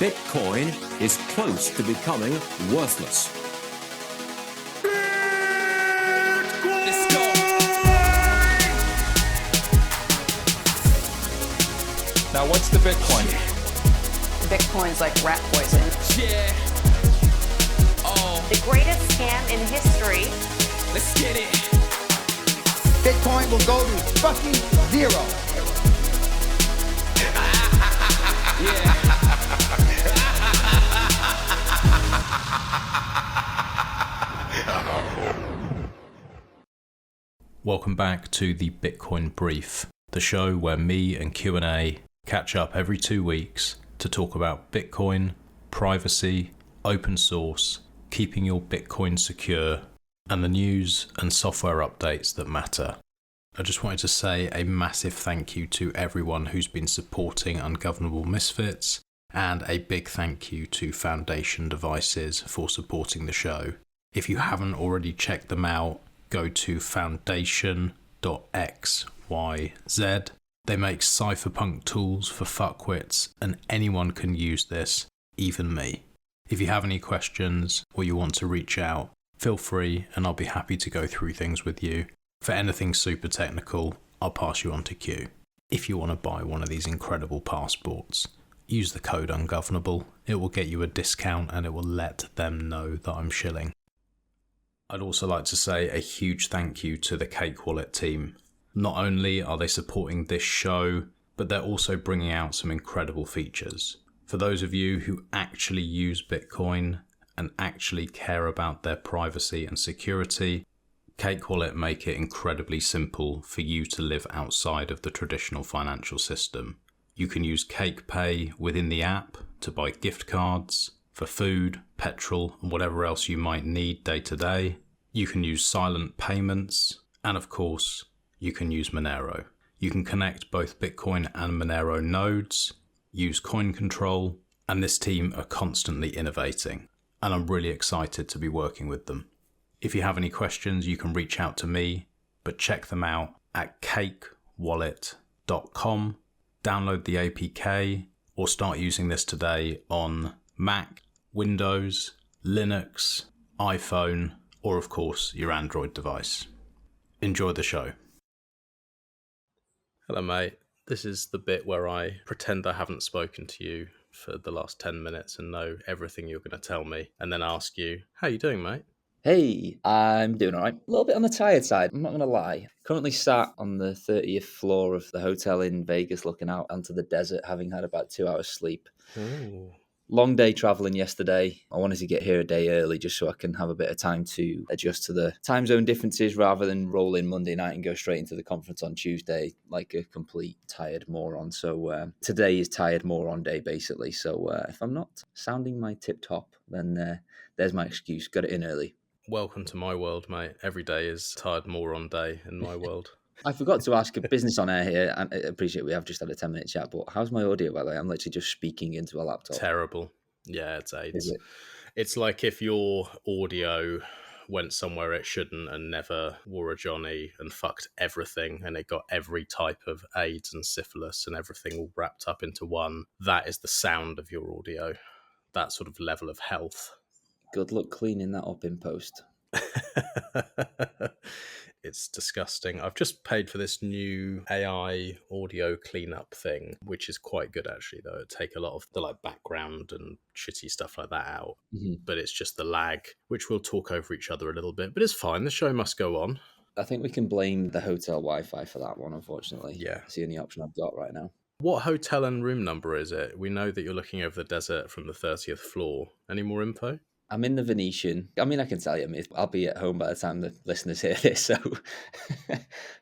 Bitcoin is close to becoming worthless. Let's go. Now, what's the Bitcoin? Bitcoin's like rat poison. Yeah. Oh, The greatest scam in history. let's get it. Bitcoin will go to fucking zero. Yeah. Welcome back to the Bitcoin Brief, the show where me and Q&A catch up every 2 weeks to talk about Bitcoin, privacy, open source, keeping your Bitcoin secure, and the news and software updates that matter. I just wanted to say a massive thank you to everyone who's been supporting Ungovernable Misfits, and a big thank you to Foundation Devices for supporting the show. If you haven't already checked them out, go to foundation.xyz. They make cypherpunk tools for fuckwits, and anyone can use this, even me. If you have any questions or you want to reach out, feel free and I'll be happy to go through things with you. For anything super technical, I'll pass you on to Q. If you want to buy one of these incredible passports, use the code Ungovernable. It will get you a discount and it will let them know that I'm shilling. I'd also like to say a huge thank you to the Cake Wallet team. Not only are they supporting this show, but they're also bringing out some incredible features. For those of you who actually use Bitcoin and actually care about their privacy and security, Cake Wallet make it incredibly simple for you to live outside of the traditional financial system. You can use Cake Pay within the app to buy gift cards for food, petrol, and whatever else you might need day to day. You can use silent payments, and of course, you can use Monero. You can connect both Bitcoin and Monero nodes, use coin control, and this team are constantly innovating, and I'm really excited to be working with them. If you have any questions, you can reach out to me, but check them out at cakewallet.com. Download the APK or start using this today on Mac, Windows, Linux, iPhone, or of course your Android device. Enjoy the show. Hello mate, this is the bit where I pretend I haven't spoken to you for the last 10 minutes and know everything you're going to tell me, and then ask you, how you doing mate? Hey, I'm doing all right. A little bit on the tired side, I'm not going to lie. Currently sat on the 30th floor of the hotel in Vegas looking out onto the desert, having had about 2 hours sleep. Ooh. Long day traveling yesterday. I wanted to get here a day early just so I can have a bit of time to adjust to the time zone differences rather than roll in Monday night and go straight into the conference on Tuesday like a complete tired moron. So today is tired moron day basically. So if I'm not sounding my tip top, then there's my excuse. Got it in early. Welcome to my world, mate. Every day is tired moron day in my world. I forgot to ask a business on air here. I appreciate we have just had a 10-minute chat, but how's my audio, by the way? I'm literally just speaking into a laptop. Terrible. Yeah, it's AIDS. Is it? It's like if your audio went somewhere it shouldn't and never wore a Johnny and fucked everything and it got every type of AIDS and syphilis and everything all wrapped up into one. That is the sound of your audio. That sort of level of health. Good luck cleaning that up in post. It's disgusting. I've just paid for this new AI audio cleanup thing, which is quite good actually, though. It take a lot of the like background and shitty stuff like that out. Mm-hmm. But it's just the lag, which we'll talk over each other a little bit. But it's fine. The show must go on. I think we can blame the hotel Wi-Fi for that one, unfortunately. Yeah. It's the only option I've got right now. What hotel and room number is it? We know that you're looking over the desert from the 30th floor. Any more info? I'm in the Venetian. I mean, I can tell you, I'll be at home by the time the listeners hear this. So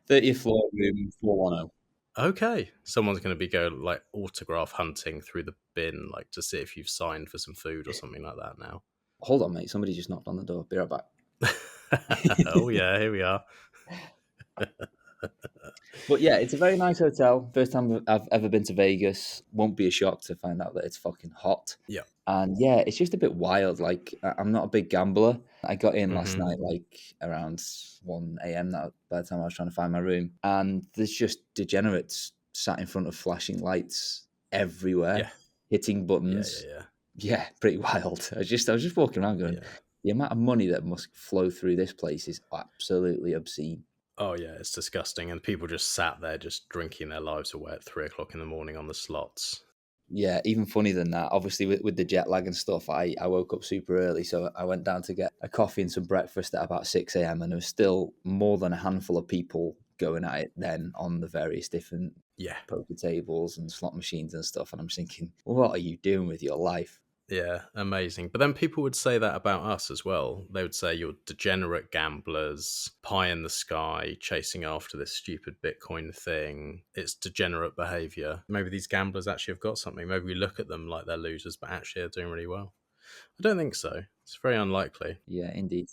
30th floor, room 410. Okay. Someone's going to be going like autograph hunting through the bin, like to see if you've signed for some food or something like that now. Hold on, mate. Somebody just knocked on the door. Be right back. Oh, yeah. Here we are. But yeah, it's a very nice hotel. First time I've ever been to Vegas. Won't be a shock to find out that it's fucking hot. Yeah. And yeah, it's just a bit wild. Like, I'm not a big gambler. I got in last night, like around 1 a.m. That by the time I was trying to find my room. And there's just degenerates sat in front of flashing lights everywhere, hitting buttons. Yeah, pretty wild. I was just walking around going, Yeah. the amount of money that must flow through this place is absolutely obscene. Oh yeah, it's disgusting. And people just sat there just drinking their lives away at 3 o'clock in the morning on the slots. Yeah, even funnier than that, obviously with the jet lag and stuff, I woke up super early, so I went down to get a coffee and some breakfast at about 6 a.m. and there was still more than a handful of people going at it then on the various different Yeah. poker tables and slot machines and stuff. And I'm thinking, what are you doing with your life? Yeah, amazing. But then people would say that about us as well. They would say you're degenerate gamblers, pie in the sky, chasing after this stupid Bitcoin thing. It's degenerate behavior. Maybe these gamblers actually have got something. Maybe we look at them like they're losers, but actually they're doing really well. I don't think so. It's very unlikely. Yeah, indeed.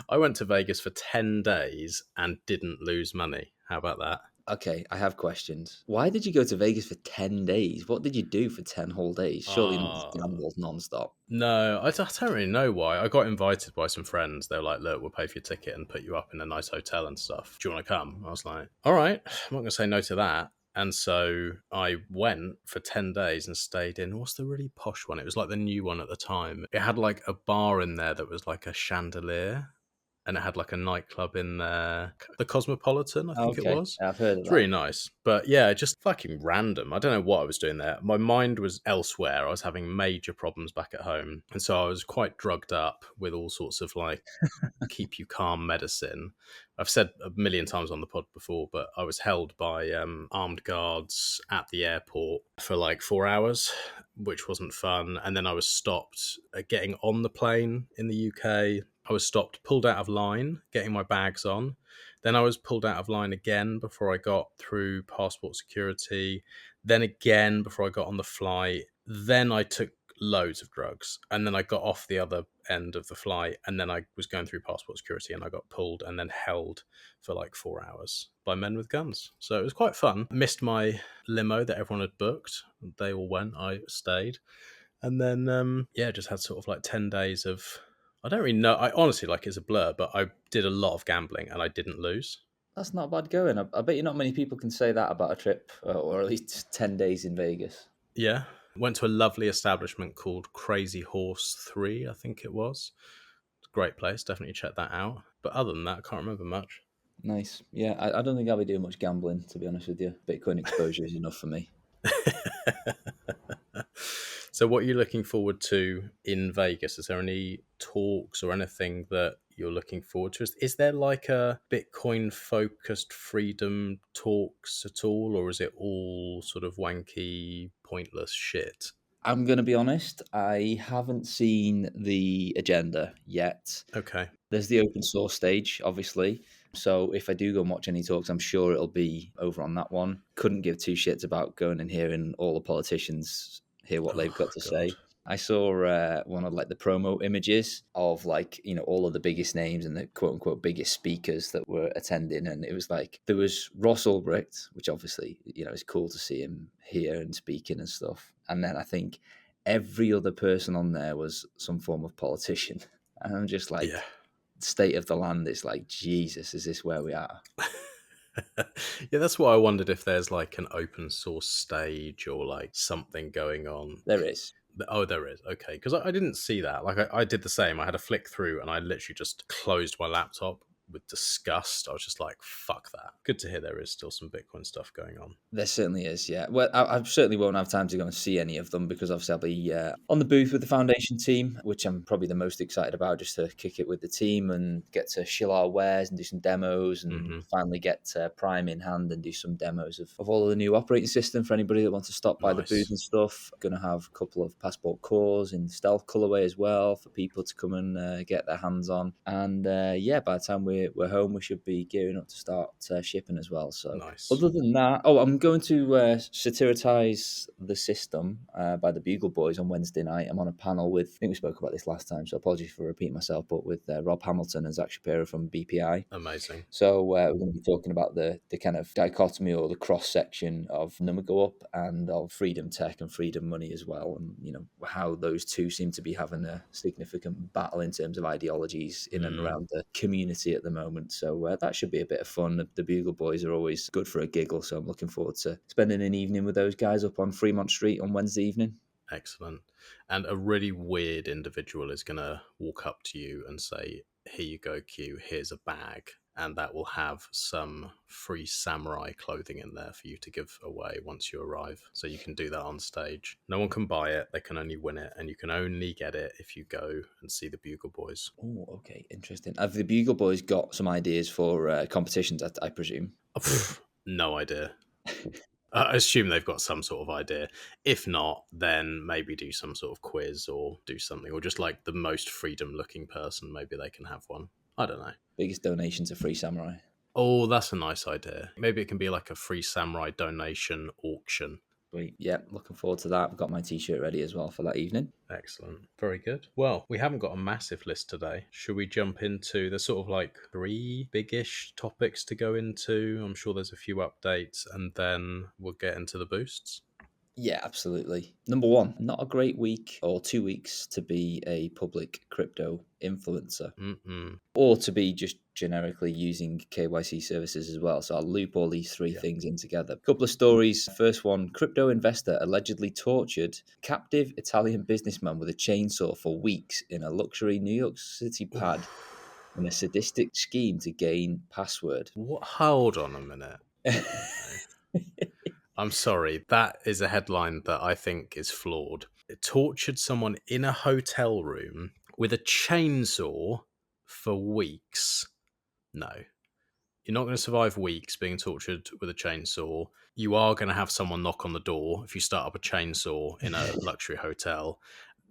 I went to Vegas for 10 days and didn't lose money. How about that? Okay, I have questions. Why did you go to Vegas for 10 days? What did you do for 10 whole days? Surely not just gamble non-stop. No, I don't really know why. I got invited by some friends. They were like, look, we'll pay for your ticket and put you up in a nice hotel and stuff. Do you want to come? I was like, all right, I'm not going to say no to that. And so I went for 10 days and stayed in, what's the really posh one? It was like the new one at the time. It had like a bar in there that was like a chandelier. And it had like a nightclub in there, the Cosmopolitan, I think it was. I've heard of It's that. really nice. But yeah, just fucking random. I don't know what I was doing there. My mind was elsewhere. I was having major problems back at home. And so I was quite drugged up with all sorts of like keep you calm medicine. I've said a million times on the pod before, but I was held by armed guards at the airport for like 4 hours, which wasn't fun. And then I was stopped getting on the plane in the UK. I was stopped, pulled out of line, getting my bags on. Then I was pulled out of line again before I got through passport security. Then again before I got on the flight. Then I took loads of drugs. And then I got off the other end of the flight. And then I was going through passport security and I got pulled and then held for like 4 hours by men with guns. So it was quite fun. Missed my limo that everyone had booked. They all went. I stayed. And then, just had sort of like 10 days of... I don't really know. I honestly, like, it's a blur, but I did a lot of gambling and I didn't lose. That's not bad going. I bet you not many people can say that about a trip, or at least 10 days in Vegas. Yeah. Went to a lovely establishment called Crazy Horse 3, I think it was. Great place. Definitely check that out. But other than that, I can't remember much. Nice. Yeah, I don't think I'll be doing much gambling, to be honest with you. Bitcoin exposure is enough for me. So what are you looking forward to in Vegas? Is there any talks or anything that you're looking forward to? Is there like a Bitcoin focused freedom talks at all, or is it all sort of wanky, pointless shit? I'm going to be honest, I haven't seen the agenda yet. Okay. There's the open source stage, obviously. So if I do go and watch any talks, I'm sure it'll be over on that one. Couldn't give two shits about going and hearing all the politicians hear what they've got to say. I saw one of like the promo images of like, you know, all of the biggest names and the quote unquote biggest speakers that were attending. And it was like, there was Ross Ulbricht, which obviously, you know, it's cool to see him here and speaking and stuff. And then I think every other person on there was some form of politician. And I'm just like, state of the land, it's like, Jesus, is this where we are? Yeah, that's why I wondered if there's like an open source stage or like something going on. There is. Oh, there is. Okay. Because I didn't see that. Like I did the same. I had a flick through and I literally just closed my laptop with disgust. I was just like, fuck that. Good to hear there is still some Bitcoin stuff going on. There certainly is, yeah. Well, I certainly won't have time to go and see any of them because obviously I'll be on the booth with the foundation team, which I'm probably the most excited about, just to kick it with the team and get to shill our wares and do some demos and finally get Prime in hand and do some demos of all of the new operating system for anybody that wants to stop by the booth and stuff. Going to have a couple of Passport cores in stealth colorway as well for people to come and get their hands on. And by the time we're home, we should be gearing up to start shipping as well. So nice. Other than that, I'm going to Satirize the System by the Bugle Boys on Wednesday night. I'm on a panel with, I think we spoke about this last time, so apologies for repeating myself, but with Rob Hamilton and Zach Shapiro from BPI. Amazing. So we're going to be talking about the kind of dichotomy or the cross-section of Number Go Up and of freedom tech and freedom money as well, and you know how those two seem to be having a significant battle in terms of ideologies in and around the community at the moment. So that should be a bit of fun. The Bugle Boys are always good for a giggle, so I'm looking forward to spending an evening with those guys up on Fremont Street on Wednesday evening. Excellent. And a really weird individual is going to walk up to you and say, here you go, Q, here's a bag. And that will have some free samurai clothing in there for you to give away once you arrive. So you can do that on stage. No one can buy it. They can only win it. And you can only get it if you go and see the Bugle Boys. Oh, okay. Interesting. Have the Bugle Boys got some ideas for competitions, I presume? No idea. I assume they've got some sort of idea. If not, then maybe do some sort of quiz or do something. Or just like the most freedom-looking person, maybe they can have one. I don't know. Biggest donation to Free Samurai. Oh, that's a nice idea. Maybe it can be like a Free Samurai donation auction. Sweet. Yeah, looking forward to that. I've got my t-shirt ready as well for that evening. Excellent. Very good. Well, we haven't got a massive list today. Should we jump into the sort of like 3 big-ish topics to go into? I'm sure there's a few updates, and then we'll get into the boosts. Yeah, absolutely. Number 1, not a great week or 2 weeks to be a public crypto influencer. Or to be just generically using KYC services as well. So I'll loop all these 3 things in together. Couple of stories. First one, crypto investor allegedly tortured captive Italian businessman with a chainsaw for weeks in a luxury New York City pad in a sadistic scheme to gain password. What? Hold on a minute. I'm sorry. That is a headline that I think is flawed. It tortured someone in a hotel room with a chainsaw for weeks. No. You're not going to survive weeks being tortured with a chainsaw. You are going to have someone knock on the door if you start up a chainsaw in a luxury hotel.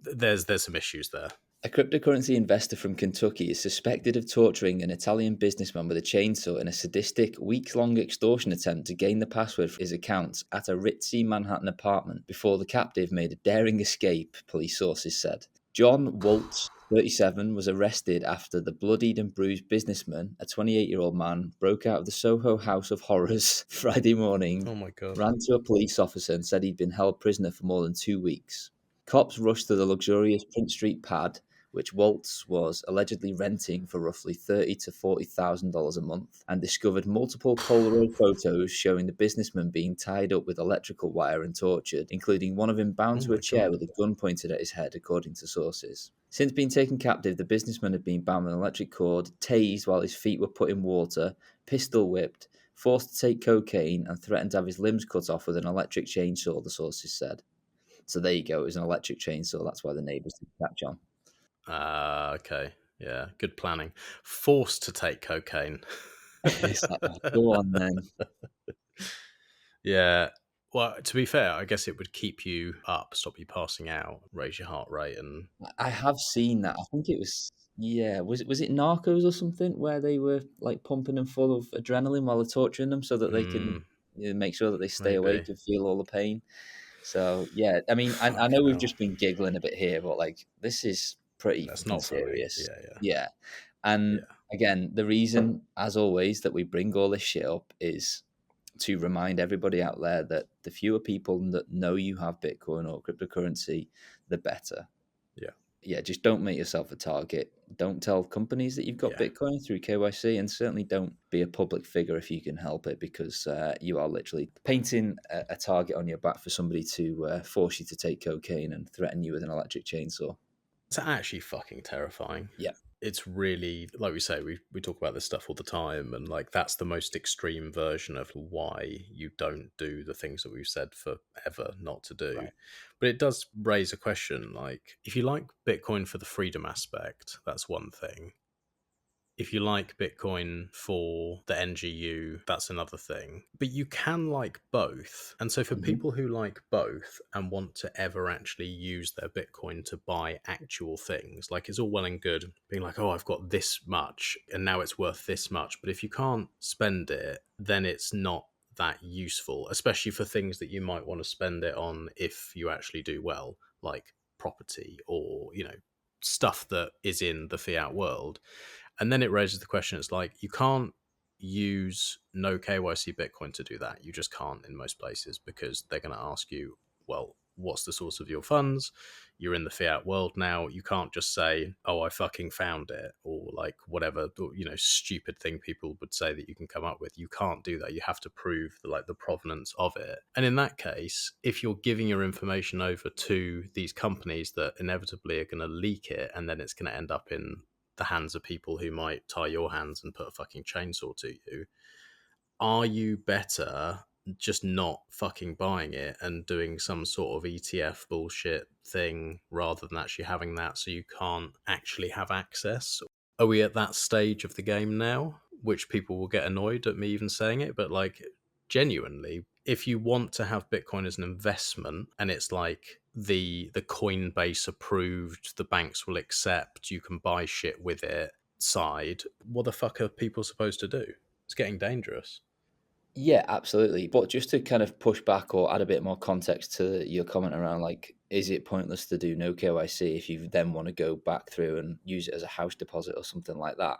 There's some issues there. A cryptocurrency investor from Kentucky is suspected of torturing an Italian businessman with a chainsaw in a sadistic, weeks-long extortion attempt to gain the password for his account at a ritzy Manhattan apartment before the captive made a daring escape, police sources said. John Waltz, 37, was arrested after the bloodied and bruised businessman, a 28-year-old man, broke out of the Soho House of Horrors Friday morning, Oh my God. ran to a police officer and said he'd been held prisoner for more than 2 weeks. Cops rushed to the luxurious Prince Street pad, which Waltz was allegedly renting for roughly $30,000 to $40,000 a month, and discovered multiple Polaroid photos showing the businessman being tied up with electrical wire and tortured, including one of him bound to a chair with a gun pointed at his head, according to sources. Since being taken captive, the businessman had been bound with an electric cord, tased while his feet were put in water, pistol whipped, forced to take cocaine, and threatened to have his limbs cut off with an electric chainsaw, the sources said. So there you go, it was an electric chainsaw. That's why the neighbours didn't catch on. Okay. Yeah, good planning. Forced to take cocaine. Go on then. Yeah. Well, to be fair, I guess it would keep you up, stop you passing out, raise your heart rate, and I have seen that. I think it was was it Narcos or something where they were like pumping them full of adrenaline while they're torturing them so that they can make sure that they stay awake and feel all the pain. So yeah, I mean, I know we've just been giggling a bit here, but like this is pretty serious. Yeah. And again, the reason, as always, that we bring all this shit up is to remind everybody out there that the fewer people that know you have Bitcoin or cryptocurrency, the better. Yeah, just don't make yourself a target. Don't tell companies that you've got Bitcoin through KYC, and certainly don't be a public figure if you can help it, because you are literally painting a target on your back for somebody to force you to take cocaine and threaten you with an electric chainsaw. It's actually fucking terrifying. Yeah. It's really, like we say, we talk about this stuff all the time, and like that's the most extreme version of why you don't do the things that we've said forever not to do. Right. But it does raise a question, like, if you like Bitcoin for the freedom aspect, that's one thing. If you like Bitcoin for the NGU, that's another thing. But you can like both. And so for people who like both and want to ever actually use their Bitcoin to buy actual things, like it's all well and good being like, oh, I've got this much and now it's worth this much. But if you can't spend it, then it's not that useful, especially for things that you might want to spend it on if you actually do well, like property or, you know, stuff that is in the fiat world. And then it raises the question, it's like, you can't use no KYC Bitcoin to do that. You just can't in most places, because they're going to ask you, well, what's the source of your funds? You're in the fiat world now. You can't just say, oh, I fucking found it, or like whatever, stupid thing people would say that you can come up with. You can't do that. You have to prove the provenance of it. And in that case, if you're giving your information over to these companies that inevitably are going to leak it, and then it's going to end up in the hands of people who might tie your hands and put a fucking chainsaw to you, are you better just not fucking buying it and doing some sort of ETF bullshit thing rather than actually having that so you can't actually have access? Are we at that stage of the game now, which people will get annoyed at me even saying it, but like genuinely, if you want to have Bitcoin as an investment and it's like the Coinbase approved, the banks will accept, you can buy shit with it side, what the fuck are people supposed to do? It's getting dangerous. Yeah, absolutely. But just to kind of push back or add a bit more context to your comment around, like, is it pointless to do no KYC if you then want to go back through and use it as a house deposit or something like that?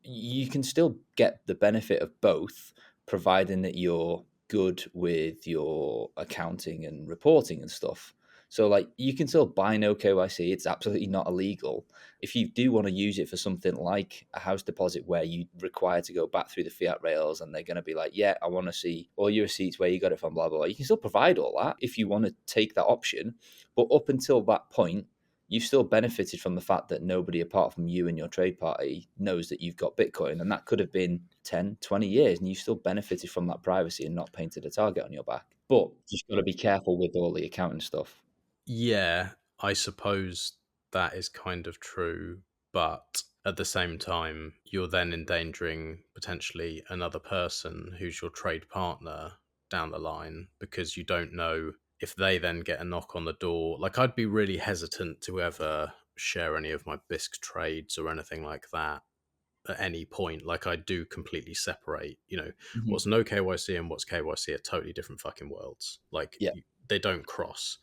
You can still get the benefit of both, providing that you're good with your accounting and reporting and stuff. So, like, you can still buy no KYC. It's absolutely not illegal. If you do want to use it for something like a house deposit where you require to go back through the fiat rails and they're going to be like, yeah, I want to see all your receipts where you got it from, blah, blah, blah. You can still provide all that if you want to take that option. But up until that point, you've still benefited from the fact that nobody apart from you and your trade party knows that you've got Bitcoin. And that could have been 10, 20 years. And you still benefited from that privacy and not painted a target on your back. But you've got to be careful with all the accounting stuff. Yeah, I suppose that is kind of true. But at the same time, you're then endangering potentially another person who's your trade partner down the line because you don't know if they then get a knock on the door. Like, I'd be really hesitant to ever share any of my BISC trades or anything like that at any point. Like, I do completely separate, what's no KYC and what's KYC are totally different fucking worlds. Like, Yeah. they don't cross.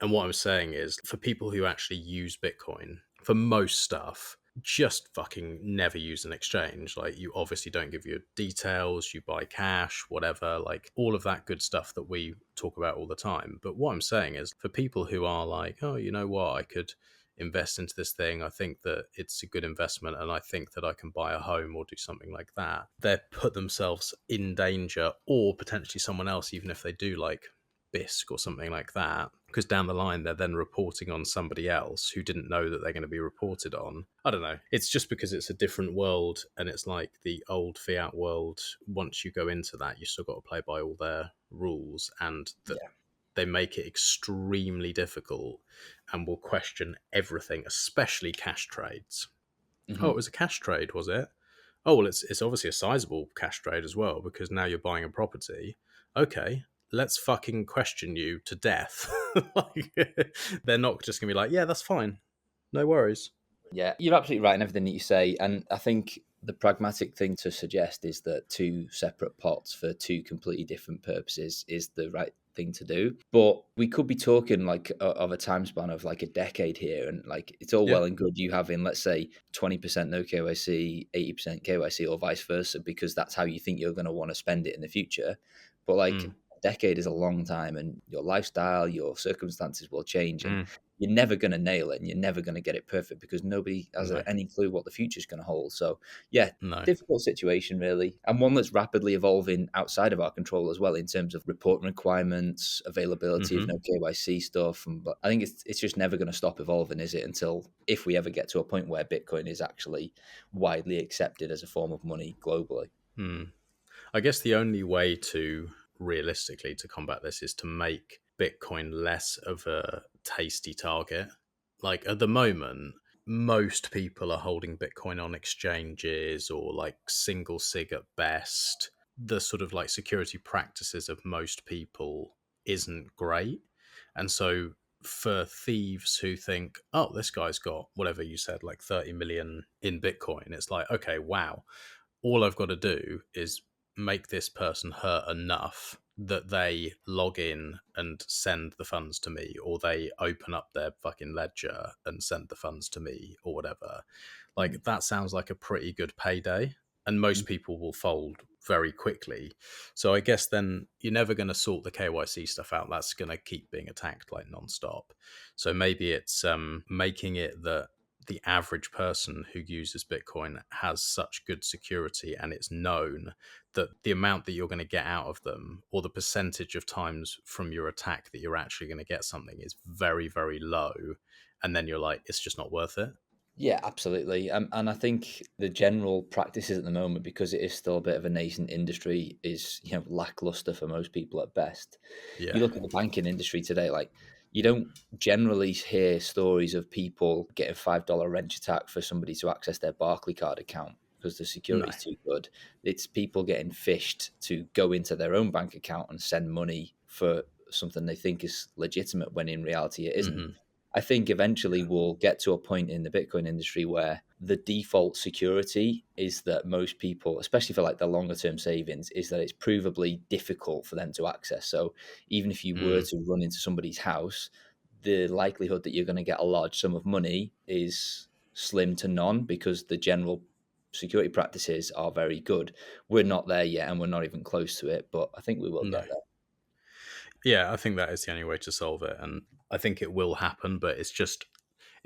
And what I'm saying is, for people who actually use Bitcoin, for most stuff, just fucking never use an exchange. Like, you obviously don't give your details, you buy cash, whatever, like all of that good stuff that we talk about all the time. But what I'm saying is, for people who are like, oh, you know what, I could invest into this thing, I think that it's a good investment and I think that I can buy a home or do something like that, they put themselves in danger, or potentially someone else, even if they do like BISC or something like that, because down the line they're then reporting on somebody else who didn't know that they're going to be reported on. I don't know. It's just because it's a different world, and it's like the old fiat world. Once you go into that, you still got to play by all their rules, and they make it extremely difficult and will question everything, especially cash trades. Oh, it was a cash trade, was it? Oh, well, it's obviously a sizable cash trade as well, because now you're buying a property. Okay, let's fucking question you to death. Like, they're not just going to be like, yeah, that's fine. No worries. Yeah, you're absolutely right in everything that you say. And I think the pragmatic thing to suggest is that two separate pots for two completely different purposes is the right thing to do. But we could be talking like of a time span of like a decade here. And like, it's all well and good you having, let's say, 20% no KYC, 80% KYC, or vice versa, because that's how you think you're going to want to spend it in the future. But like, decade is a long time, and your lifestyle, your circumstances will change, and you're never going to nail it and you're never going to get it perfect because nobody has any clue what the future is going to hold. So yeah, difficult situation really, and one that's rapidly evolving outside of our control as well in terms of reporting requirements, availability of no KYC stuff. But I think it's just never going to stop evolving, is it, until if we ever get to a point where Bitcoin is actually widely accepted as a form of money globally. I guess the only way to realistically to combat this is to make Bitcoin less of a tasty target. Like, at the moment, most people are holding Bitcoin on exchanges or like single sig at best. The sort of like security practices of most people isn't great. And so for thieves who think, oh, this guy's got whatever you said, like 30 million in Bitcoin, it's like, okay, wow, all I've got to do is make this person hurt enough that they log in and send the funds to me, or they open up their fucking ledger and send the funds to me, or whatever. Like, that sounds like a pretty good payday, and most people will fold very quickly. So I guess then you're never going to sort the KYC stuff out. That's going to keep being attacked like nonstop. So maybe it's making it that the average person who uses Bitcoin has such good security, and it's known that the amount that you're going to get out of them, or the percentage of times from your attack that you're actually going to get something, is very, very low. And then you're like, it's just not worth it. Yeah, absolutely. And I think the general practices at the moment, because it is still a bit of a nascent industry, is lackluster for most people at best. Yeah. You look at the banking industry today, like you don't generally hear stories of people getting $5 wrench attack for somebody to access their Barclaycard account because the security is too good. It's people getting phished to go into their own bank account and send money for something they think is legitimate when in reality it isn't. Mm-hmm. I think eventually we'll get to a point in the Bitcoin industry where the default security is that most people, especially for like the longer term savings, is that it's provably difficult for them to access. So even if you were to run into somebody's house, the likelihood that you're going to get a large sum of money is slim to none because the general security practices are very good. We're not there yet, and we're not even close to it, but I think we will get there. Yeah, I think that is the only way to solve it. And I think it will happen, but it's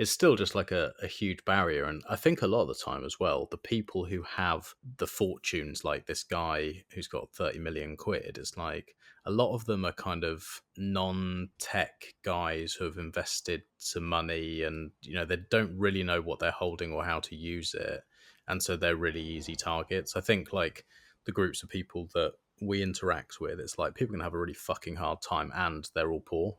still just like a huge barrier. And I think a lot of the time as well, the people who have the fortunes, like this guy who's got 30 million quid, it's like a lot of them are kind of non-tech guys who have invested some money and, they don't really know what they're holding or how to use it. And so they're really easy targets. I think like the groups of people that we interact with, it's like people can have a really fucking hard time and they're all poor.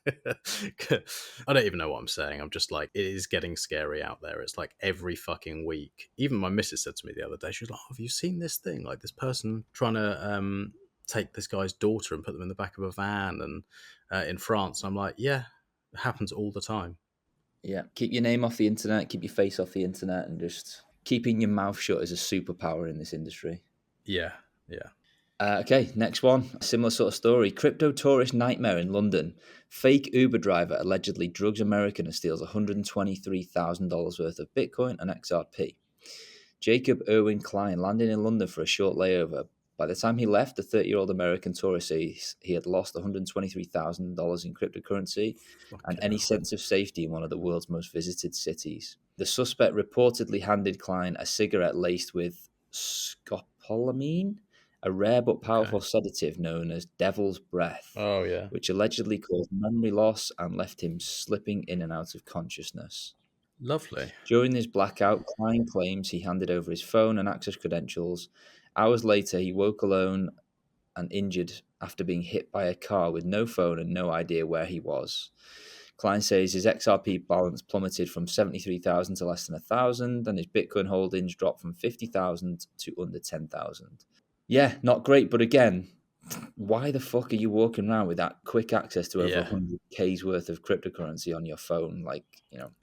I don't even know what I'm saying. I'm just like, it is getting scary out there. It's like every fucking week. Even my missus said to me the other day, she was like, have you seen this thing? Like this person trying to take this guy's daughter and put them in the back of a van and in France. And I'm like, yeah, it happens all the time. Yeah, keep your name off the internet, keep your face off the internet, and just keeping your mouth shut is a superpower in this industry. Yeah. Okay, next one. Similar sort of story. Crypto tourist nightmare in London. Fake Uber driver allegedly drugs American and steals $123,000 worth of Bitcoin and XRP. Jacob Irwin Klein landed in London for a short layover. By the time he left, the 30-year-old American tourist said he had lost $123,000 in cryptocurrency and any sense of safety in one of the world's most visited cities. The suspect reportedly handed Klein a cigarette laced with scopolamine, a rare but powerful sedative known as devil's breath, which allegedly caused memory loss and left him slipping in and out of consciousness. Lovely. During this blackout, Klein claims he handed over his phone and access credentials. Hours later, he woke alone and injured after being hit by a car with no phone and no idea where he was. Klein says his XRP balance plummeted from 73,000 to less than 1,000, and his Bitcoin holdings dropped from 50,000 to under 10,000. Yeah, not great, but again, why the fuck are you walking around with that quick access to over 100K's worth of cryptocurrency on your phone? Like,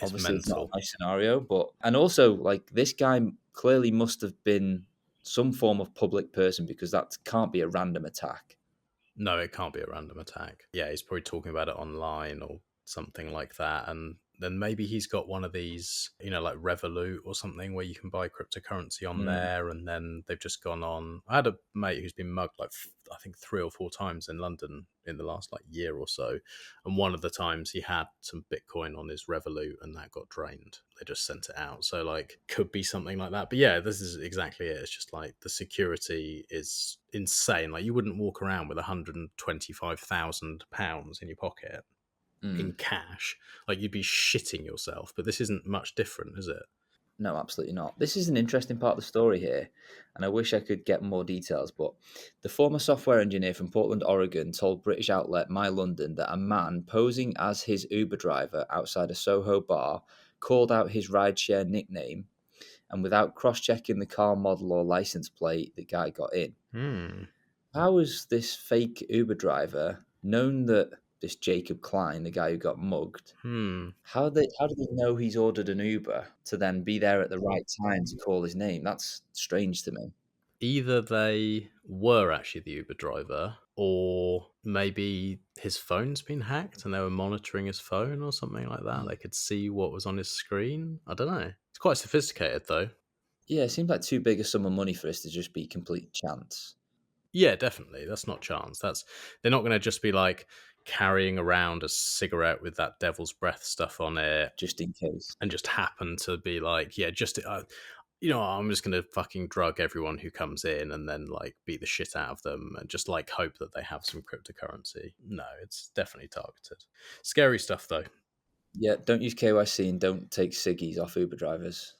obviously it's not a nice scenario, and also, like, this guy clearly must have been some form of public person because that can't be a random attack. No, it can't be a random attack. Yeah, he's probably talking about it online or something like that. And then maybe he's got one of these, like Revolut or something where you can buy cryptocurrency on there. And then they've just gone on. I had a mate who's been mugged like, I think 3 or 4 times in London in the last like year or so. And one of the times he had some Bitcoin on his Revolut and that got drained. They just sent it out. So like could be something like that. But yeah, this is exactly it. It's just like the security is insane. Like you wouldn't walk around with £125,000 in your pocket. In cash, like you'd be shitting yourself. But this isn't much different, is it? No, absolutely not. This is an interesting part of the story here, and I wish I could get more details, but the former software engineer from Portland, Oregon told British outlet My London that a man posing as his Uber driver outside a Soho bar called out his rideshare nickname, and without cross-checking the car model or license plate, the guy got in. How was this fake Uber driver known that this Jacob Klein, the guy who got mugged, how do they know he's ordered an Uber to then be there at the right time to call his name? That's strange to me. Either they were actually the Uber driver, or maybe his phone's been hacked and they were monitoring his phone or something like that. They could see what was on his screen. I don't know. It's quite sophisticated, though. Yeah, it seems like too big a sum of money for us to just be complete chance. Yeah, definitely. That's not chance. They're not going to just be like carrying around a cigarette with that devil's breath stuff on it Just in case. and just happen to be like, yeah, just I'm just going to fucking drug everyone who comes in and then like beat the shit out of them and just like hope that they have some cryptocurrency. No, it's definitely targeted. Scary stuff though. Yeah, don't use KYC and don't take ciggies off Uber drivers.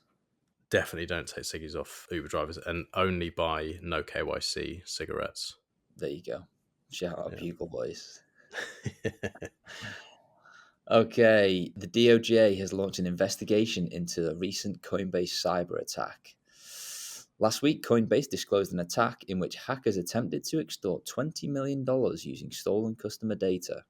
Definitely don't take ciggies off Uber drivers and only buy no KYC cigarettes. There you go. Shout out Yeah. Bugle Boys. Okay, the DOJ has launched an investigation into the recent Coinbase cyber attack. Last week, Coinbase disclosed an attack in which hackers attempted to extort $20 million using stolen customer data.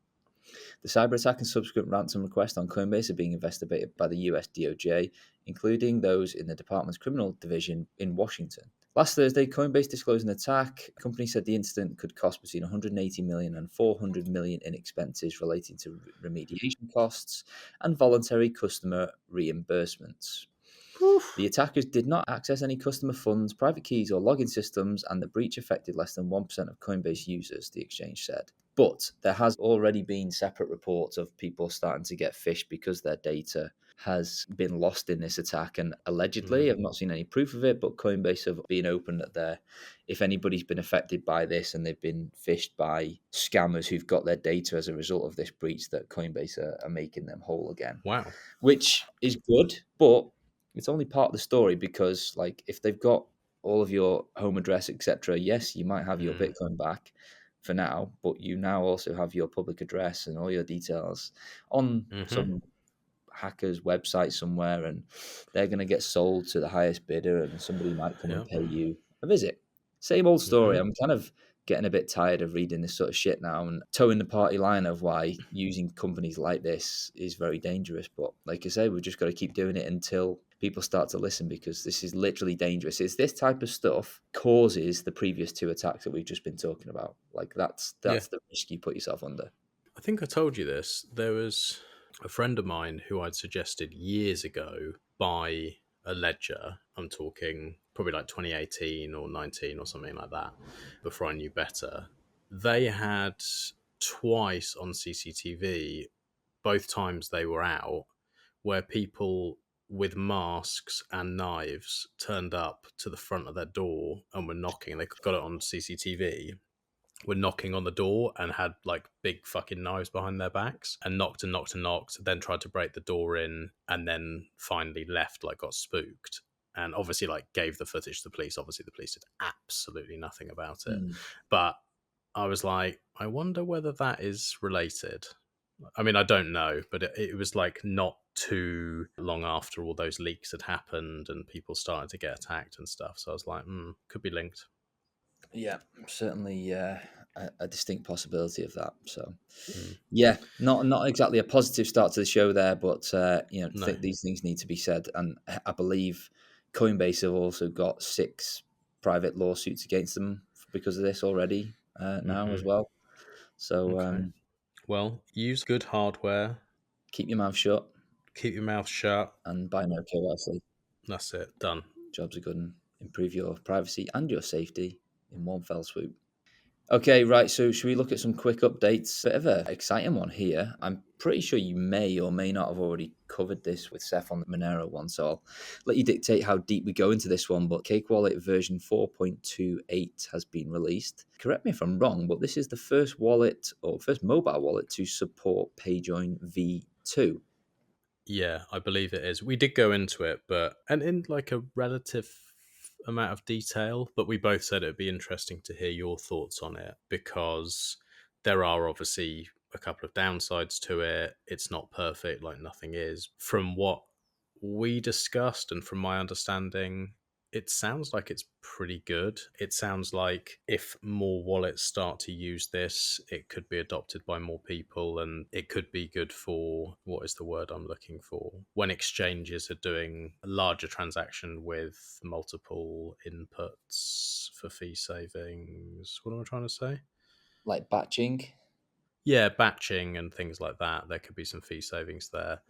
The cyber attack and subsequent ransom request on Coinbase are being investigated by the US DOJ, including those in the department's criminal division in Washington. Last Thursday, Coinbase disclosed an attack. The company said the incident could cost between $180 million and $400 million in expenses relating to remediation costs and voluntary customer reimbursements. The attackers did not access any customer funds, private keys, or login systems, and the breach affected less than 1% of Coinbase users, the exchange said. But there has already been separate reports of people starting to get phished because their data has been lost in this attack. And allegedly, I've not seen any proof of it, but Coinbase have been open that if anybody's been affected by this and they've been phished by scammers who've got their data as a result of this breach, that Coinbase are making them whole again. Wow. Which is good, but it's only part of the story because, like, if they've got all of your home address, etc., yes, you might have your Bitcoin back for now, but you now also have your public address and all your details on some hacker's website somewhere, and they're going to get sold to the highest bidder, and somebody might come and pay you a visit. Same old story. I'm kind of getting a bit tired of reading this sort of shit now and towing the party line of why using companies like this is very dangerous. But like I say, we've just got to keep doing it until people start to listen, because this is literally dangerous. It's this type of stuff causes the previous two attacks that we've just been talking about. Like that's the risk you put yourself under. I think I told you this. There was a friend of mine who I'd suggested years ago buy a ledger. I'm talking probably like 2018 or 19 or something like that, before I knew better. They had twice on CCTV, both times they were out, where people with masks and knives turned up to the front of their door and were knocking. They got it on CCTV. Were knocking on the door and had like big fucking knives behind their backs and knocked and knocked and knocked, then tried to break the door in, and then finally left, like got spooked, and obviously like gave the footage to the police. Obviously the police did absolutely nothing about it. But I was like, I wonder whether that is related. I mean, I don't know, but it was like not too long after all those leaks had happened and people started to get attacked and stuff. So I was like, could be linked. Yeah, certainly a distinct possibility of that. So, yeah, not exactly a positive start to the show there, but I think these things need to be said. And I believe Coinbase have also got 6 private lawsuits against them because of this already now as well. So, well, use good hardware. Keep your mouth shut. Keep your mouth shut. And buy no KYC. That's it. Done. Jobs are good and improve your privacy and your safety in one fell swoop. Okay, right, so should we look at some quick updates? Bit of an exciting one here. I'm pretty sure you may or may not have already covered this with Seth on the Monero one, so I'll let you dictate how deep we go into this one, but Cake Wallet version 4.28 has been released. Correct me if I'm wrong, but this is the first wallet, or first mobile wallet, to support PayJoin V2. Yeah, I believe it is. We did go into it, and in like a relative amount of detail, but we both said it'd be interesting to hear your thoughts on it, because there are obviously a couple of downsides to it. It's not perfect, like nothing is. From what we discussed and from my understanding, it sounds like it's pretty good. It sounds like if more wallets start to use this, it could be adopted by more people, and it could be good for, what is the word I'm looking for? When exchanges are doing a larger transaction with multiple inputs for fee savings. What am I trying to say? Like batching? Yeah, batching and things like that. There could be some fee savings there.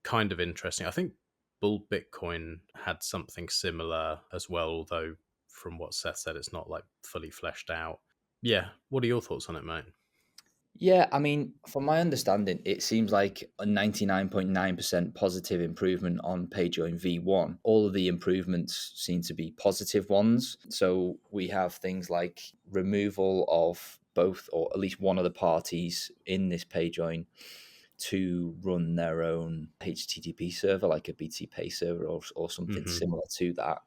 Kind of interesting. I think Bull Bitcoin had something similar as well, although from what Seth said, it's not like fully fleshed out. Yeah, what are your thoughts on it, mate? Yeah, I mean, from my understanding, it seems like a 99.9% positive improvement on PayJoin V1. All of the improvements seem to be positive ones. So we have things like removal of both or at least one of the parties in this PayJoin to run their own HTTP server, like a BT Pay server or something similar to that.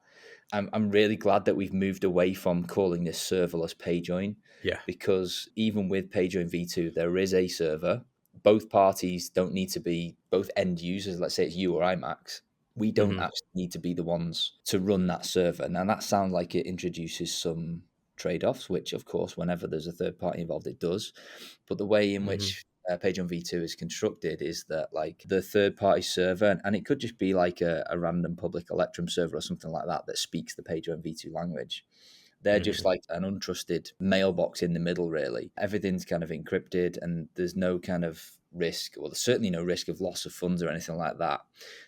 I'm really glad that we've moved away from calling this serverless PayJoin. Yeah. Because even with PayJoin V2, there is a server. Both parties don't need to be both end users. Let's say it's you or IMAX. We don't actually need to be the ones to run that server. Now, that sounds like it introduces some trade-offs, which, of course, whenever there's a third party involved, it does. But the way in which PayJoin V2 is constructed is that like the third party server, and it could just be like a random public Electrum server or something like that speaks the PayJoin V2 language. They're just like an untrusted mailbox in the middle, really. Everything's kind of encrypted and there's no kind of risk, or there's certainly no risk of loss of funds or anything like that.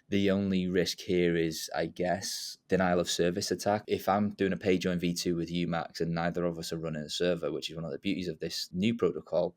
The only risk here is, I guess, denial of service attack. If I'm doing a PayJoin V2 with you, Max, and neither of us are running a server, which is one of the beauties of this new protocol,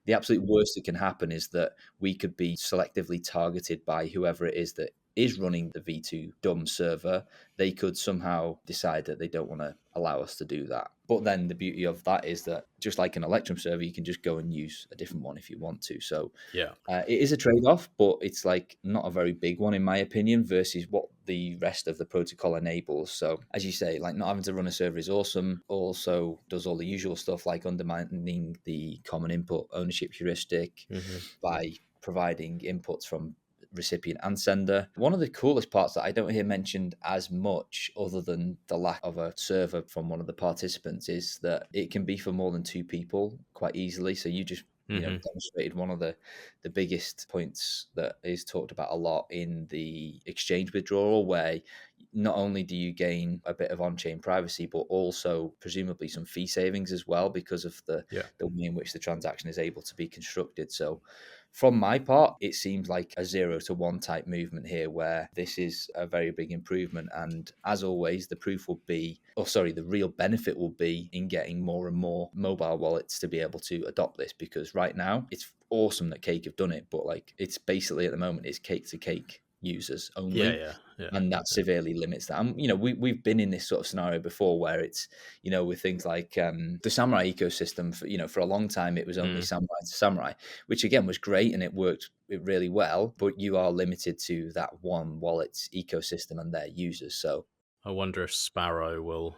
the absolute worst that can happen is that we could be selectively targeted by whoever it is that is running the V2 dumb server. They could somehow decide that they don't want to allow us to do that. But then the beauty of that is that just like an Electrum server, you can just go and use a different one if you want to. So Yeah. it is a trade-off, but it's like not a very big one in my opinion versus what the rest of the protocol enables. So as you say, like not having to run a server is awesome. Also does all the usual stuff like undermining the common input ownership heuristic by providing inputs from recipient and sender. One of the coolest parts that I don't hear mentioned as much, other than the lack of a server from one of the participants, is that it can be for more than two people quite easily. So you just demonstrated one of the biggest points that is talked about a lot in the exchange withdrawal, where not only do you gain a bit of on-chain privacy, but also presumably some fee savings as well because of the way in which the transaction is able to be constructed. So from my part, it seems like a 0 to 1 type movement here, where this is a very big improvement. And as always, the real benefit will be in getting more and more mobile wallets to be able to adopt this, because right now it's awesome that Cake have done it, but like it's basically at the moment it's Cake to Cake users only. And that severely limits that. And, we've been in this sort of scenario before where it's, with things like the Samourai ecosystem, for a long time, it was only Samourai to Samourai, which again was great and it worked really well, but you are limited to that one wallet ecosystem and their users. So I wonder if Sparrow will...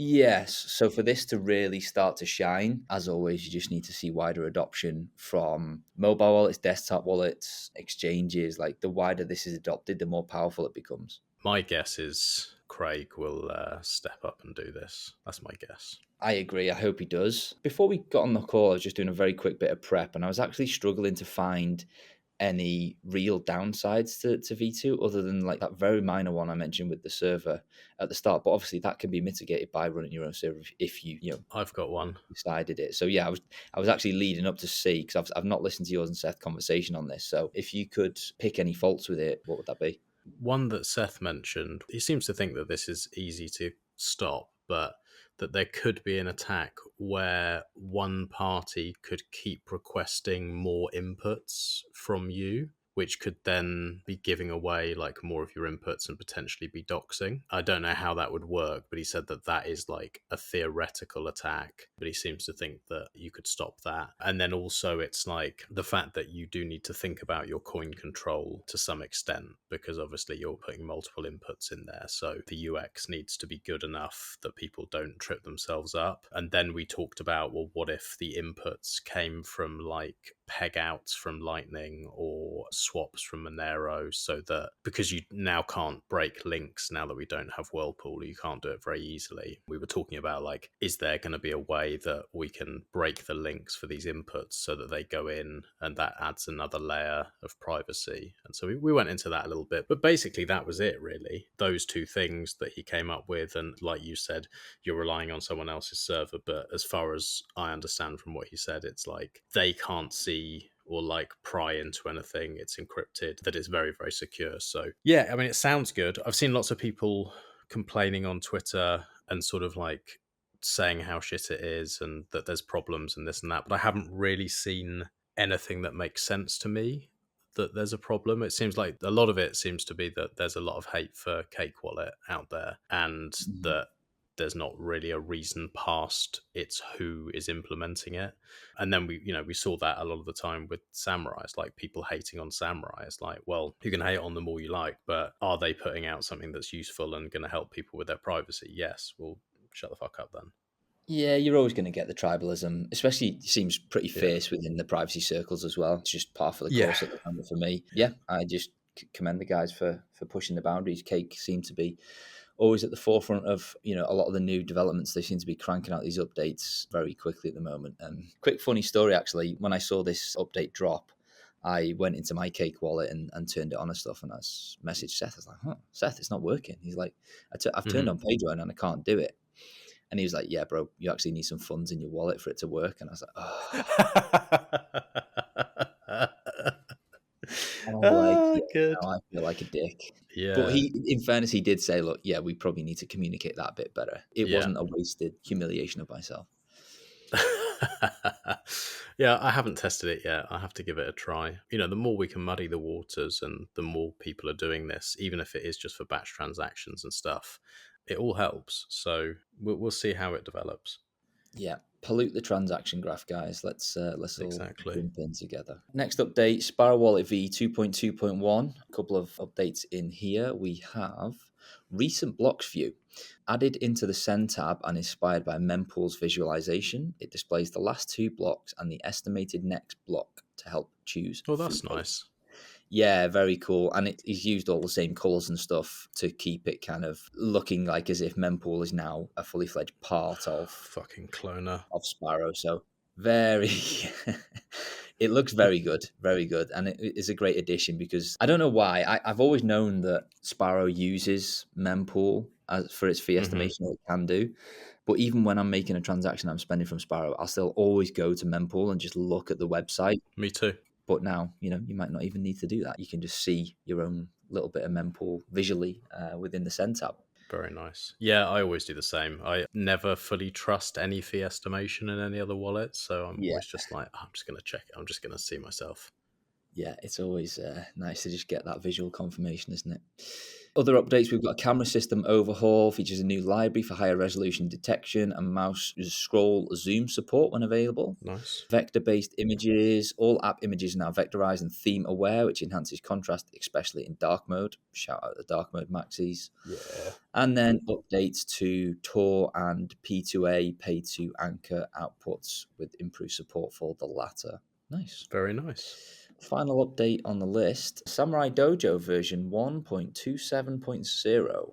Yes. So for this to really start to shine, as always, you just need to see wider adoption from mobile wallets, desktop wallets, exchanges. Like the wider this is adopted, the more powerful it becomes. My guess is Craig will step up and do this. That's my guess. I agree. I hope he does. Before we got on the call, I was just doing a very quick bit of prep, and I was actually struggling to find any real downsides to V2 other than like that very minor one I mentioned with the server at the start. But obviously that can be mitigated by running your own server if you I've got one decided it. So yeah, I was actually leading up to see, because I've not listened to yours and Seth conversation on this. So if you could pick any faults with it, what would that be? One that Seth mentioned, he seems to think that this is easy to stop, but that there could be an attack where one party could keep requesting more inputs from you, which could then be giving away like more of your inputs and potentially be doxing. I don't know how that would work, but he said that that is like a theoretical attack, but he seems to think that you could stop that. And then also it's like the fact that you do need to think about your coin control to some extent, because obviously you're putting multiple inputs in there. So the UX needs to be good enough that people don't trip themselves up. And then we talked about, well, what if the inputs came from like peg outs from Lightning or swaps from Monero, so that because you now can't break links now that we don't have Whirlpool, you can't do it very easily. We were talking about like, is there going to be a way that we can break the links for these inputs so that they go in, and that adds another layer of privacy. And so we went into that a little bit, but basically that was it really, those two things that he came up with. And like you said, you're relying on someone else's server, but as far as I understand from what he said, it's like they can't see or like pry into anything. It's encrypted, that it's very, very secure. So yeah, I mean, it sounds good. I've seen lots of people complaining on Twitter and sort of like saying how shit it is and that there's problems and this and that, but I haven't really seen anything that makes sense to me that there's a problem. It seems like a lot of it seems to be that there's a lot of hate for Cake Wallet out there, and that there's not really a reason past it's who is implementing it. And then we saw that a lot of the time with Samourai. It's like people hating on Samourai. It's like, well, you can hate on them all you like, but are they putting out something that's useful and going to help people with their privacy? Yes. Well, shut the fuck up then. Yeah, you're always going to get the tribalism, especially it seems pretty fierce within the privacy circles as well. It's just par for the course at the moment for me. Yeah, I just commend the guys for pushing the boundaries. Cake seem to be always at the forefront of, a lot of the new developments. They seem to be cranking out these updates very quickly at the moment. Quick funny story, actually. When I saw this update drop, I went into my Cake wallet and turned it on and stuff, and I messaged Seth. I was like, Seth, it's not working. He's like, I've turned on PayJoin and I can't do it. And he was like, yeah, bro, you actually need some funds in your wallet for it to work. And I was like, good. I feel like a dick. Yeah. But in fairness, he did say, look, yeah, we probably need to communicate that a bit better. It wasn't a wasted humiliation of myself. Yeah, I haven't tested it yet. I have to give it a try. The more we can muddy the waters and the more people are doing this, even if it is just for batch transactions and stuff, it all helps. So we'll see how it develops. Yeah, pollute the transaction graph, guys. Let's exactly. all jump in together. Next update, Sparrow Wallet V 2.2.1. A couple of updates in here. We have recent blocks view. Added into the Send tab and inspired by Mempool's visualization, it displays the last 2 blocks and the estimated next block to help choose. Oh, that's nice. Yeah, very cool. And he's used all the same colours and stuff to keep it kind of looking like as if Mempool is now a fully fledged part of fucking cloner of Sparrow. So very it looks very good, very good. And it is a great addition because I don't know why. I've always known that Sparrow uses Mempool for its fee estimation, or it can do. But even when I'm making a transaction I'm spending from Sparrow, I'll still always go to Mempool and just look at the website. Me too. But now, you might not even need to do that. You can just see your own little bit of Mempool visually within the Send tab. Very nice. Yeah, I always do the same. I never fully trust any fee estimation in any other wallet. So I'm always just like, I'm just going to check it. I'm just going to see myself. Yeah, it's always nice to just get that visual confirmation, isn't it? Other updates, we've got a camera system overhaul, features a new library for higher resolution detection and mouse scroll zoom support when available. Nice. Vector-based images, all app images are now vectorized and theme aware, which enhances contrast, especially in dark mode. Shout out the dark mode maxis. Yeah. And then updates to Tor and P2A, pay to anchor outputs with improved support for the latter. Nice. Very nice. Final update on the list, Samourai Dojo version 1.27.0.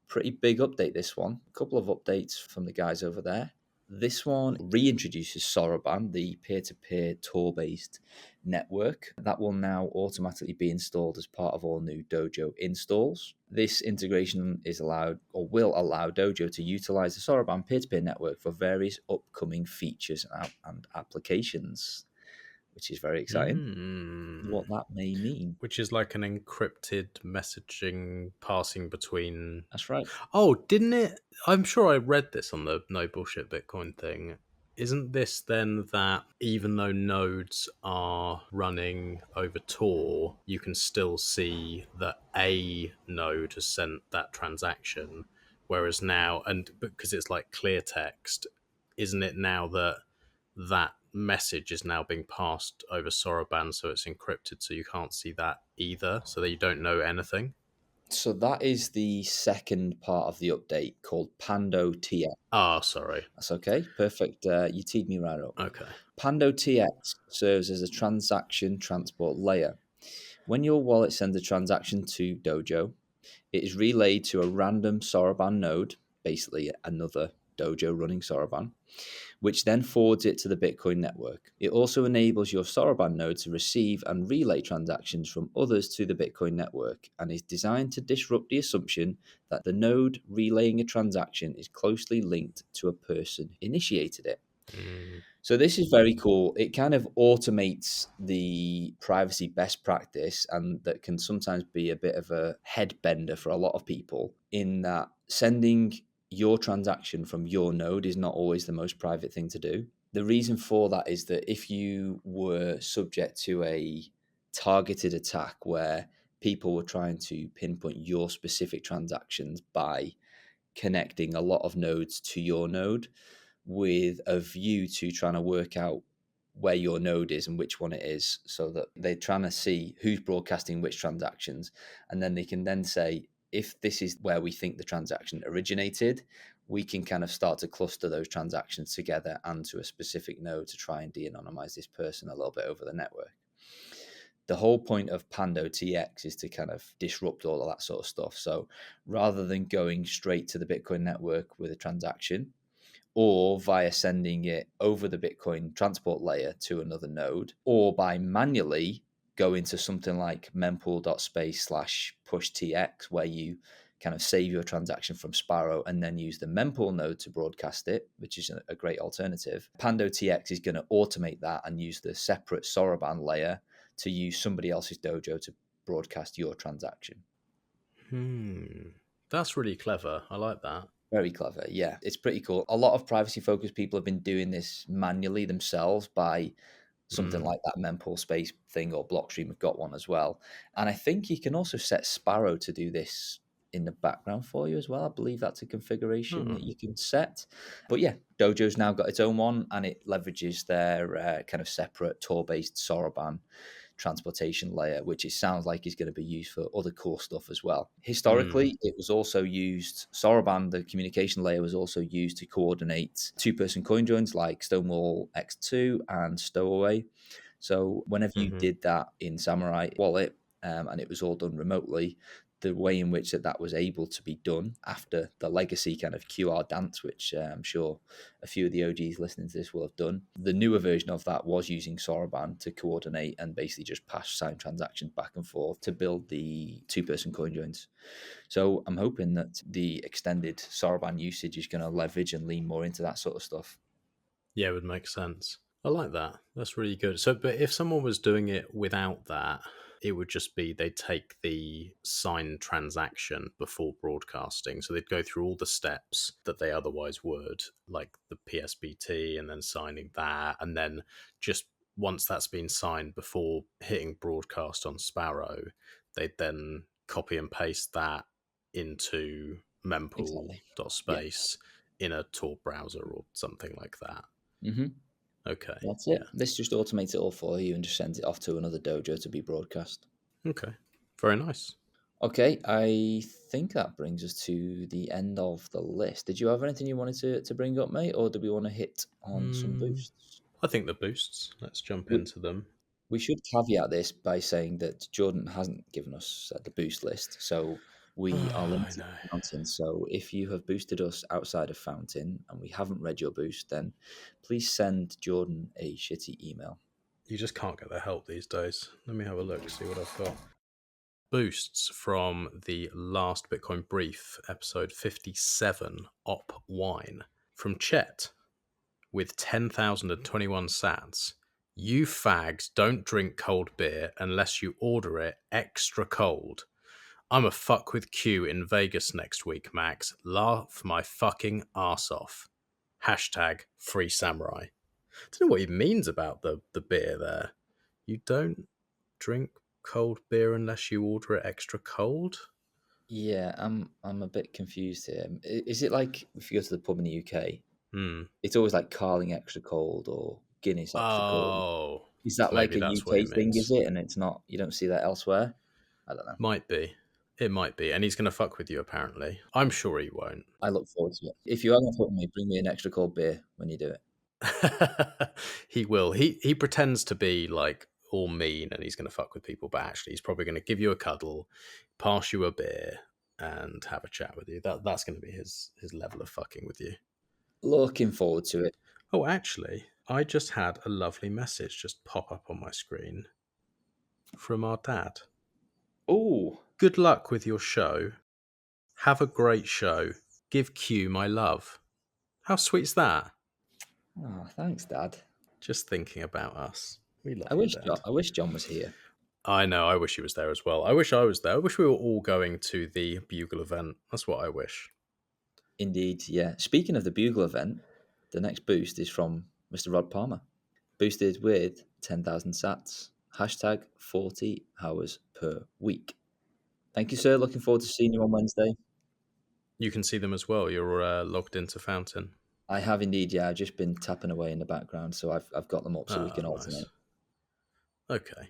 Pretty big update, this one. A couple of updates from the guys over there. This one reintroduces Soroban, the peer-to-peer Tor-based network. That will now automatically be installed as part of all new Dojo installs. This integration is allowed, or will allow Dojo to utilize the Soroban peer-to-peer network for various upcoming features and applications, which is very exciting. What that may mean. Which is like an encrypted messaging passing between... That's right. Oh, didn't it? I'm sure I read this on the No Bullshit Bitcoin thing. Isn't this then that even though nodes are running over Tor, you can still see that a node has sent that transaction, whereas now, and because it's like clear text, isn't it now that message is now being passed over Soroban, so it's encrypted, so you can't see that either, so that you don't know anything? So that is the second part of the update called Pando TX. Ah, sorry. That's okay. Perfect. You teed me right up. Okay. Pando TX serves as a transaction transport layer. When your wallet sends a transaction to Dojo, it is relayed to a random Soroban node, basically another Dojo running Soroban, which then forwards it to the Bitcoin network. It also enables your Soroban node to receive and relay transactions from others to the Bitcoin network, and is designed to disrupt the assumption that the node relaying a transaction is closely linked to a person who initiated it. So this is very cool. It kind of automates the privacy best practice, and that can sometimes be a bit of a head bender for a lot of people, in that sending your transaction from your node is not always the most private thing to do. The reason for that is that if you were subject to a targeted attack where people were trying to pinpoint your specific transactions by connecting a lot of nodes to your node, with a view to trying to work out where your node is and which one it is, so that they're trying to see who's broadcasting which transactions. And then they can then say, if this is where we think the transaction originated, we can kind of start to cluster those transactions together and to a specific node to try and de-anonymize this person a little bit over the network. The whole point of Pando TX is to kind of disrupt all of that sort of stuff. So rather than going straight to the Bitcoin network with a transaction, or via sending it over the Bitcoin transport layer to another node, or by manually going to something like mempool.space/pushtx, where you kind of save your transaction from Sparrow and then use the mempool node to broadcast it, which is a great alternative. Pando TX is going to automate that and use the separate Soroban layer to use somebody else's dojo to broadcast your transaction. That's really clever. I like that. Very clever. Yeah, it's pretty cool. A lot of privacy-focused people have been doing this manually themselves by something like that mempool space thing, or Blockstream have got one as well. And I think you can also set Sparrow to do this in the background for you as well. I believe that's a configuration that you can set. But yeah, Dojo's now got its own one, and it leverages their kind of separate Tor-based Soroban transportation layer, which it sounds like is going to be used for other cool stuff as well. Historically, it was also used, Soroban, the communication layer, was also used to coordinate two-person coin joins like Stonewall X2 and Stowaway. So whenever you did that in Samourai Wallet, and it was all done remotely, the way in which that was able to be done after the legacy kind of QR dance, which I'm sure a few of the OGs listening to this will have done. The newer version of that was using Soroban to coordinate and basically just pass signed transactions back and forth to build the two-person coin joins. So I'm hoping that the extended Soroban usage is going to leverage and lean more into that sort of stuff. Yeah, it would make sense. I like that. That's really good. So, but if someone was doing it without that, it would just be they'd take the signed transaction before broadcasting. So they'd go through all the steps that they otherwise would, like the PSBT and then signing that. And then just once that's been signed before hitting broadcast on Sparrow, they'd then copy and paste that into mempool.space in a Tor browser or something like that. Okay. That's it. This just automates it all for you and just sends it off to another dojo to be broadcast. Okay. Very nice. Okay, I think that brings us to the end of the list. Did you have anything you wanted to bring up, mate, or do we want to hit on some boosts? I think the boosts. Let's jump into them. We should caveat this by saying that Jordan hasn't given us the boost list, so we are limited to Fountain. So if you have boosted us outside of Fountain and we haven't read your boost, then please send Jordan a shitty email. You just can't get the help these days. Let me have a look, see what I've got. Boosts from the last Bitcoin Brief, episode 57, Op Wine. From Chet, with 10,021 sats. You fags don't drink cold beer unless you order it extra cold. I'm a fuck with Q in Vegas next week, Max. Laugh my fucking arse off. Hashtag free samurai. I don't know what he means about the beer there. You don't drink cold beer unless you order it extra cold? Yeah, I'm a bit confused here. Is it like if you go to the pub in the UK, it's always like Carling extra cold or Guinness extra cold? Is that like a UK thing, is it? And it's not, you don't see that elsewhere? I don't know. Might be. It might be. And he's going to fuck with you, apparently. I'm sure he won't. I look forward to it. If you are going to fuck with me, bring me an extra cold beer when you do it. He will. He pretends to be like all mean and he's going to fuck with people, but actually he's probably going to give you a cuddle, pass you a beer, and have a chat with you. That's going to be his level of fucking with you. Looking forward to it. Oh, actually, I just had a lovely message just pop up on my screen from our dad. Oh. Good luck with your show. Have a great show. Give Q my love. How sweet's that? Oh, thanks, Dad. Just thinking about us. We love I you, wish Dad. I wish John was here. I know. I wish he was there as well. I wish I was there. I wish we were all going to the Bugle event. That's what I wish. Indeed, yeah. Speaking of the Bugle event, the next boost is from Mr. Rod Palmer. Boosted with 10,000 sats. Hashtag 40 hours per week. Thank you, sir. Looking forward to seeing you on Wednesday. You can see them as well. You're logged into Fountain. I have indeed, yeah. I've just been tapping away in the background, so I've got them up so we can Nice. alternate. Okay.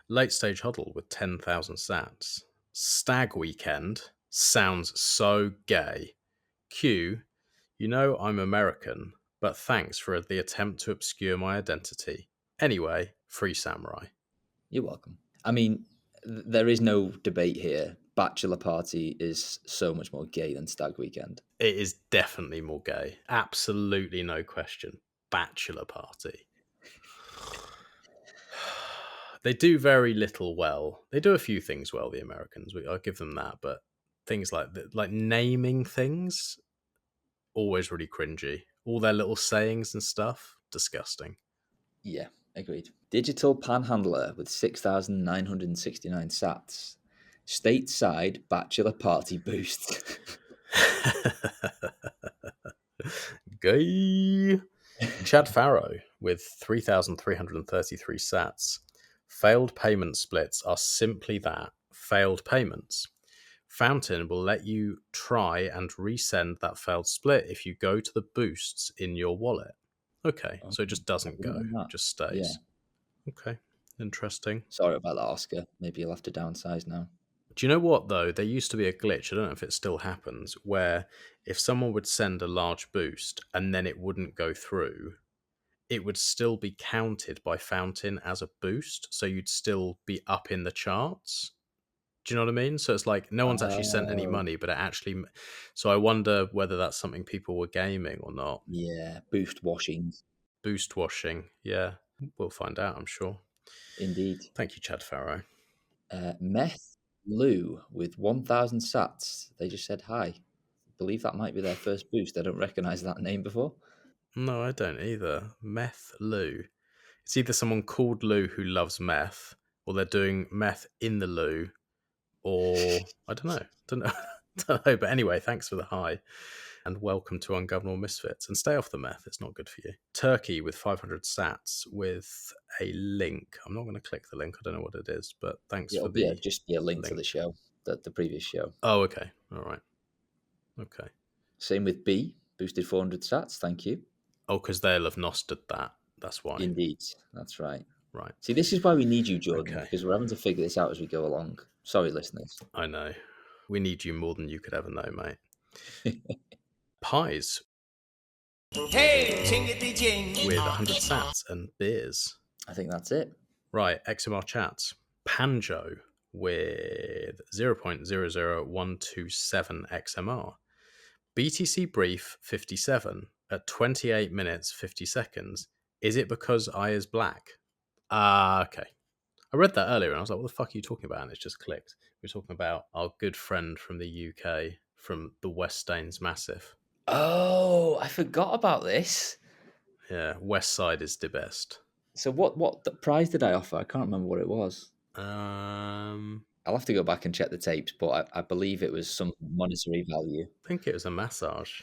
Late Stage Huddle with 10,000 sats. Stag Weekend sounds so gay. Q, you know I'm American, but thanks for the attempt to obscure my identity. Anyway, free Samurai. You're welcome. I mean, there is no debate here. Bachelor Party is so much more gay than Stag Weekend. It is definitely more gay. Absolutely no question. Bachelor Party. They do very little well. They do a few things well, the Americans. I'll give them that. But things like naming things, always really cringy. All their little sayings and stuff, disgusting. Yeah, agreed. Digital Panhandler with 6,969 sats. Stateside Bachelor Party boost. Gay. Chad Farrow with 3,333 sats. Failed payment splits are simply that, failed payments. Fountain will let you try and resend that failed split if you go to the boosts in your wallet. Okay, so it just doesn't go, it just stays. Yeah. Okay, interesting. Sorry about that, Oscar. Maybe you'll have to downsize now. Do you know what, though? There used to be a glitch, I don't know if it still happens, where if someone would send a large boost and then it wouldn't go through, it would still be counted by Fountain as a boost, so you'd still be up in the charts. Do you know what I mean? So it's like no one's actually sent any money, but it actually... So I wonder whether that's something people were gaming or not. Yeah, boost washing. Boost washing, yeah. We'll find out, I'm sure. Indeed. Thank you, Chad Farrow. Meth Lou with 1,000 sats. They just said hi. I believe that might be their first boost. I don't recognise that name before. No, I don't either. Meth Lou. It's either someone called Lou who loves meth, or they're doing meth in the loo, or I don't know. Don't know. But anyway, thanks for the hi, and welcome to Ungovernable Misfits. And stay off the meth; it's not good for you. Turkey with 500 sats with a link. I'm not going to click the link. I don't know what it is, but thanks for the... Yeah, just be a link to the show, the previous show. Oh, okay. All right. Okay. Same with B, boosted 400 sats. Thank you. Oh, because they'll have nosted that. That's why. Indeed, that's right. Right. See, this is why we need you, Jordan, Okay. because we're having to figure this out as we go along. Sorry, listeners. I know. We need you more than you could ever know, mate. Pies Hey, chingity ching. with 100 sats and beers. I think that's it. Right, XMR chats. Panjo with 0.00127 XMR. BTC brief 57 at 28 minutes 50 seconds. Is it because I is black? Okay. I read that earlier and I was like, what the fuck are you talking about? And it's just clicked. We're talking about our good friend from the UK, from the West Staines Massive. Oh, I forgot about this. Yeah, West Side is the best. So what the prize did I offer? I can't remember what it was. I'll have to go back and check the tapes, but I believe it was some monetary value. I think it was a massage.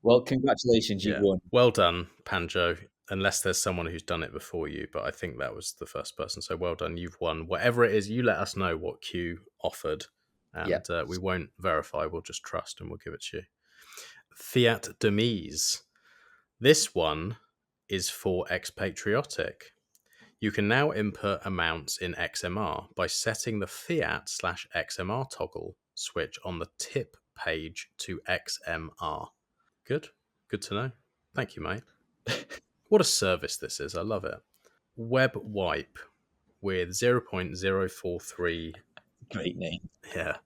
Well, congratulations, you won. Well done, Panjo. Unless there's someone who's done it before you, but I think that was the first person. So well done, you've won. Whatever it is, you let us know what Q offered, and we won't verify. We'll just trust, and we'll give it to you. Fiat Demise. This one is for Expatriotic. You can now input amounts in XMR by setting the Fiat/XMR toggle switch on the tip page to XMR. Good to know. Thank you, mate. What a service this is. I love it. Web Wipe with 0.043. Great name. Yeah.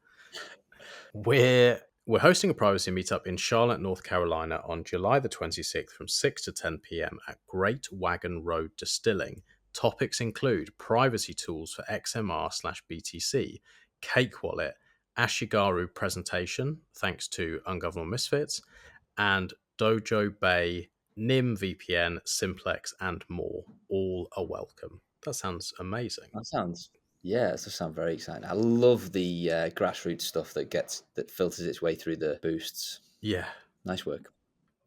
We're hosting a privacy meetup in Charlotte, North Carolina on July the 26th from 6 to 10 p.m. at Great Wagon Road Distilling. Topics include privacy tools for XMR/BTC, Cake Wallet, Ashigaru presentation, thanks to Ungovernable Misfits, and Dojo Bay, NIM VPN, Simplex, and more. All are welcome. That sounds amazing. That sounds very exciting. I love the grassroots stuff that filters its way through the boosts. Yeah. Nice work.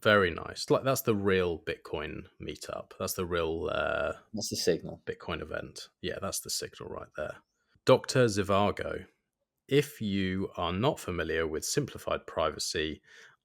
Very nice. Like, that's the real Bitcoin meetup. That's the real That's the signal. Bitcoin event. Yeah, that's the signal right there. Dr. Zivago, if you are not familiar with simplified privacy,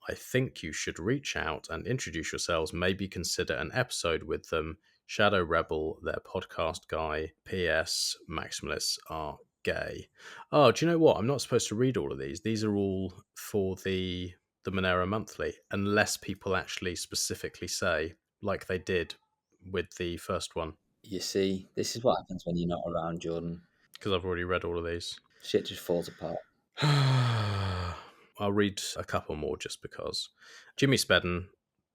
I think you should reach out and introduce yourselves, maybe consider an episode with them. Shadow Rebel, their podcast guy. P.S. Maximalists are gay. Oh, do you know what? I'm not supposed to read all of these. These are all for the Monero Monthly, unless people actually specifically say, like they did with the first one. You see, this is what happens when you're not around, Jordan. Because I've already read all of these. Shit just falls apart. I'll read a couple more just because. Jimmy Spedden,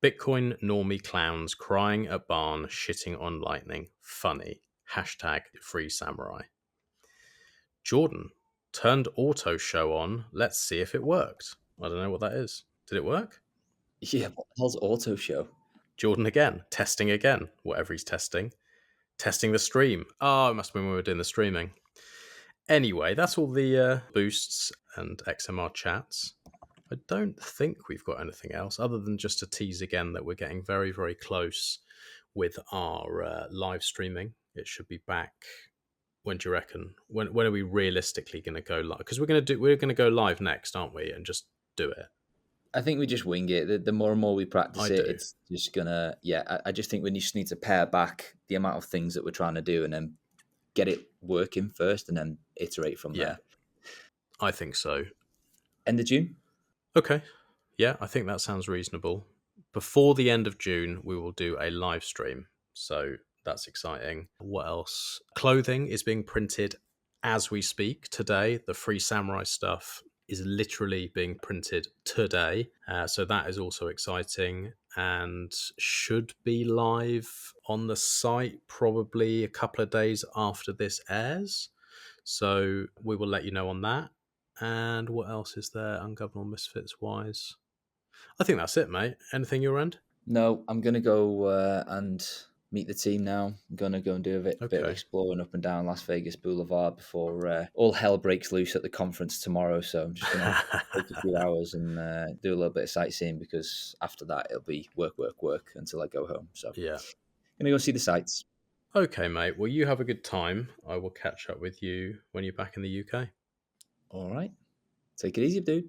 Bitcoin normie clowns crying at barn, shitting on lightning. Funny. Hashtag free samurai. Jordan, turned auto show on. Let's see if it worked. I don't know what that is. Did it work? Yeah, what the hell's auto show? Jordan again. Testing again. Whatever he's testing. Testing the stream. Oh, it must have been when we were doing the streaming. Anyway, that's all the boosts and XMR chats. I don't think we've got anything else other than just to tease again that we're getting very, very close with our live streaming. It should be back. When do you reckon? When are we realistically going to go live? Because we're going to go live next, aren't we? And just do it. I think we just wing it. The more and more we practice it's just gonna. Yeah, I just think we just need to pare back the amount of things that we're trying to do, and then get it working first, and then iterate from there. I think so. End of June. Okay. Yeah, I think that sounds reasonable. Before the end of June, we will do a live stream. So that's exciting. What else? Clothing is being printed as we speak today. The Free Samurai stuff is literally being printed today. So that is also exciting and should be live on the site probably a couple of days after this airs. So we will let you know on that. And what else is there Ungovernable Misfits wise? I think that's it, mate. Anything your end? No, I'm going to go and meet the team now. I'm going to go and do a bit of exploring up and down Las Vegas Boulevard before all hell breaks loose at the conference tomorrow. So I'm just going to take a few hours and do a little bit of sightseeing, because after that it'll be work until I go home. So yeah, going to go see the sights. Okay, mate. Well, you have a good time. I will catch up with you when you're back in the UK. All right. Take it easy, dude.